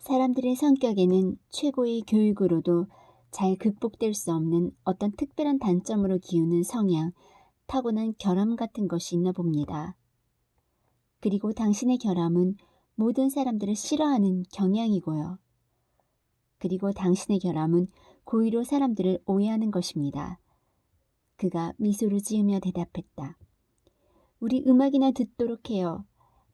사람들의 성격에는 최고의 교육으로도 잘 극복될 수 없는 어떤 특별한 단점으로 기우는 성향, 타고난 결함 같은 것이 있나 봅니다. 그리고 당신의 결함은 모든 사람들을 싫어하는 경향이고요. 그리고 당신의 결함은 고의로 사람들을 오해하는 것입니다. 그가 미소를 지으며 대답했다. 우리 음악이나 듣도록 해요.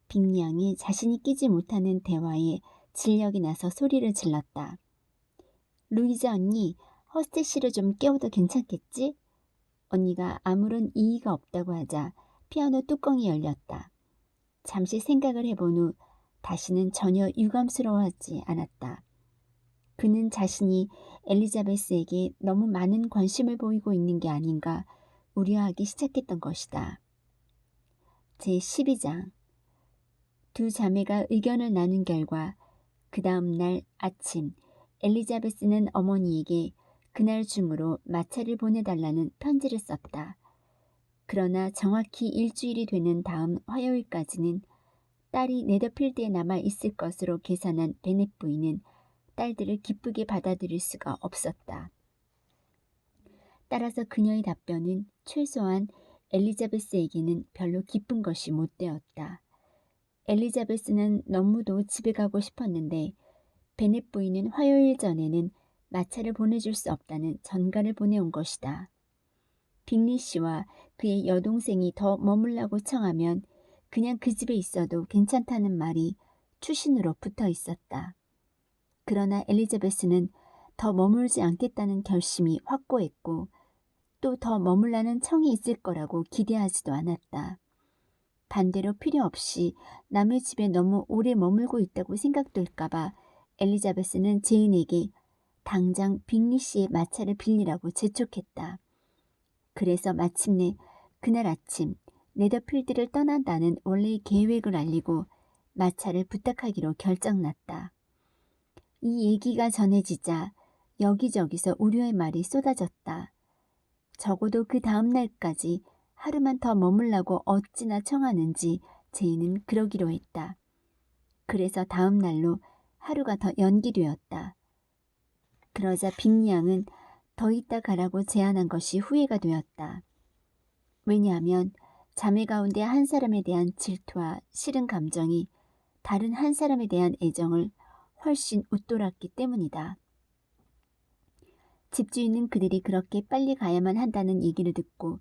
빅리양이 자신이 끼지 못하는 대화에 진력이 나서 소리를 질렀다. 루이자 언니, 허스테 씨를 좀 깨워도 괜찮겠지? 언니가 아무런 이의가 없다고 하자 피아노 뚜껑이 열렸다. 잠시 생각을 해본 후 다시는 전혀 유감스러워하지 않았다. 그는 자신이 엘리자베스에게 너무 많은 관심을 보이고 있는 게 아닌가 우려하기 시작했던 것이다. 제12장 두 자매가 의견을 나눈 결과 그 다음 날 아침 엘리자베스는 어머니에게 그날 중으로 마차를 보내달라는 편지를 썼다. 그러나 정확히 일주일이 되는 다음 화요일까지는 딸이 네더필드에 남아 있을 것으로 계산한 베넷 부인은 딸들을 기쁘게 받아들일 수가 없었다. 따라서 그녀의 답변은 최소한 엘리자베스에게는 별로 기쁜 것이 못 되었다. 엘리자베스는 너무도 집에 가고 싶었는데 베넷 부인은 화요일 전에는 마차를 보내줄 수 없다는 전가를 보내온 것이다. 빅리 씨와 그의 여동생이 더 머물라고 청하면 그냥 그 집에 있어도 괜찮다는 말이 추신으로 붙어 있었다. 그러나 엘리자베스는 더 머물지 않겠다는 결심이 확고했고 또 더 머물라는 청이 있을 거라고 기대하지도 않았다. 반대로 필요 없이 남의 집에 너무 오래 머물고 있다고 생각될까봐 엘리자베스는 제인에게 당장 빅리 씨의 마차를 빌리라고 재촉했다. 그래서 마침내 그날 아침 네더필드를 떠난다는 원래의 계획을 알리고 마차를 부탁하기로 결정났다. 이 얘기가 전해지자 여기저기서 우려의 말이 쏟아졌다. 적어도 그 다음 날까지 하루만 더 머물라고 어찌나 청하는지 제인은 그러기로 했다. 그래서 다음 날로 하루가 더 연기되었다. 그러자 빅리 양은 더 있다 가라고 제안한 것이 후회가 되었다. 왜냐하면 자매 가운데 한 사람에 대한 질투와 싫은 감정이 다른 한 사람에 대한 애정을 훨씬 웃돌았기 때문이다. 집주인은 그들이 그렇게 빨리 가야만 한다는 얘기를 듣고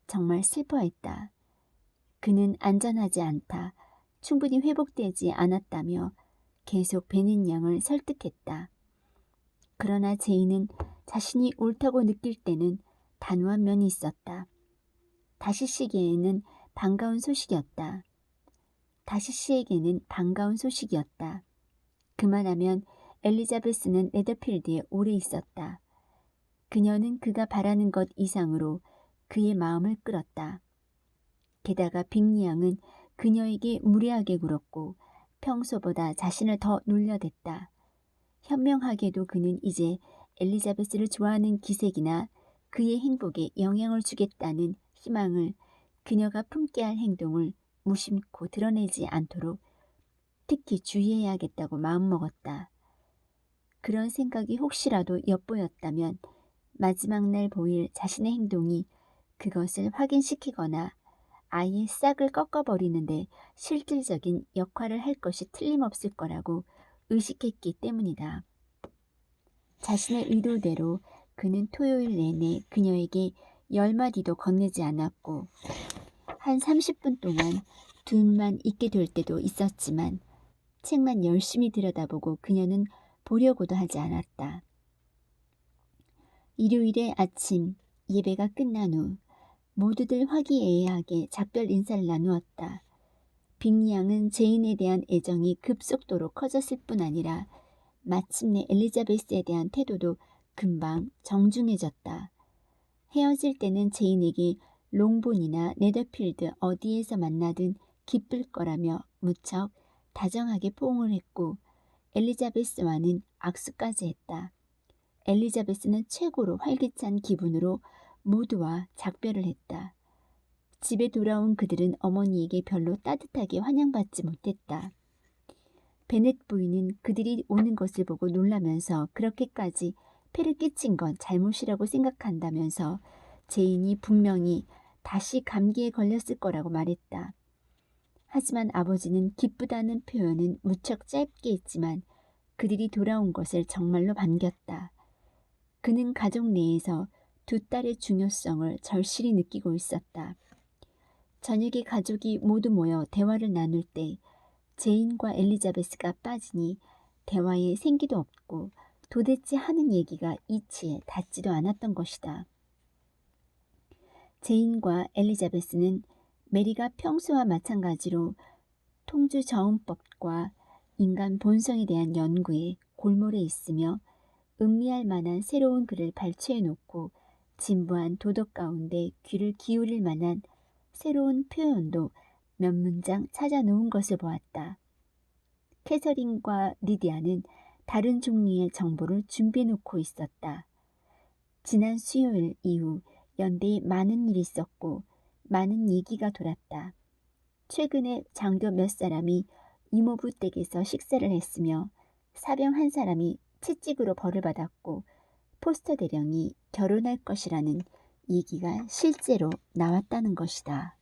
정말 슬퍼했다. 그는 안전하지 않다, 충분히 회복되지 않았다며 계속 베넷 양을 설득했다. 그러나 제인은 자신이 옳다고 느낄 때는 단호한 면이 있었다. 다시 씨에게는 반가운 소식이었다. 다시 씨에게는 반가운 소식이었다. 그만하면 엘리자베스는 네더필드에 오래 있었다. 그녀는 그가 바라는 것 이상으로 그의 마음을 끌었다. 게다가 빅리 양은 그녀에게 무례하게 굴었고 평소보다 자신을 더 놀려댔다. 현명하게도 그는 이제 엘리자베스를 좋아하는 기색이나 그의 행복에 영향을 주겠다는 희망을 그녀가 품게 할 행동을 무심코 드러내지 않도록 특히 주의해야겠다고 마음먹었다. 그런 생각이 혹시라도 엿보였다면 마지막 날 보일 자신의 행동이 그것을 확인시키거나 아예 싹을 꺾어버리는데 실질적인 역할을 할 것이 틀림없을 거라고 의식했기 때문이다. 자신의 의도대로 그는 토요일 내내 그녀에게 10마디도 건네지 않았고 한 30분 동안 둘만 있게 될 때도 있었지만 책만 열심히 들여다보고 그녀는 보려고도 하지 않았다. 일요일의 아침 예배가 끝난 후 모두들 화기애애하게 작별 인사를 나누었다. 빅리 양은 제인에 대한 애정이 급속도로 커졌을 뿐 아니라 마침내 엘리자베스에 대한 태도도 금방 정중해졌다. 헤어질 때는 제인에게 롱본이나 네더필드 어디에서 만나든 기쁠 거라며 무척 다정하게 포옹을 했고 엘리자베스와는 악수까지 했다. 엘리자베스는 최고로 활기찬 기분으로 모두와 작별을 했다. 집에 돌아온 그들은 어머니에게 별로 따뜻하게 환영받지 못했다. 베넷 부인은 그들이 오는 것을 보고 놀라면서 그렇게까지 폐를 끼친 건 잘못이라고 생각한다면서 제인이 분명히 다시 감기에 걸렸을 거라고 말했다. 하지만 아버지는 기쁘다는 표현은 무척 짧게 했지만 그들이 돌아온 것을 정말로 반겼다. 그는 가족 내에서 두 딸의 중요성을 절실히 느끼고 있었다. 저녁에 가족이 모두 모여 대화를 나눌 때 제인과 엘리자베스가 빠지니 대화에 생기도 없고 도대체 하는 얘기가 이치에 닿지도 않았던 것이다. 제인과 엘리자베스는 메리가 평소와 마찬가지로 통주저음법과 인간 본성에 대한 연구에 골몰해 있으며 음미할 만한 새로운 글을 발췌해 놓고 진부한 도덕 가운데 귀를 기울일 만한 새로운 표현도 몇 문장 찾아 놓은 것을 보았다. 캐서린과 리디아는 다른 종류의 정보를 준비해 놓고 있었다. 지난 수요일 이후 연대에 많은 일이 있었고 많은 얘기가 돌았다. 최근에 장교 몇 사람이 이모부 댁에서 식사를 했으며 사병 한 사람이 채찍으로 벌을 받았고 포스터 대령이 결혼할 것이라는 얘기가 실제로 나왔다는 것이다.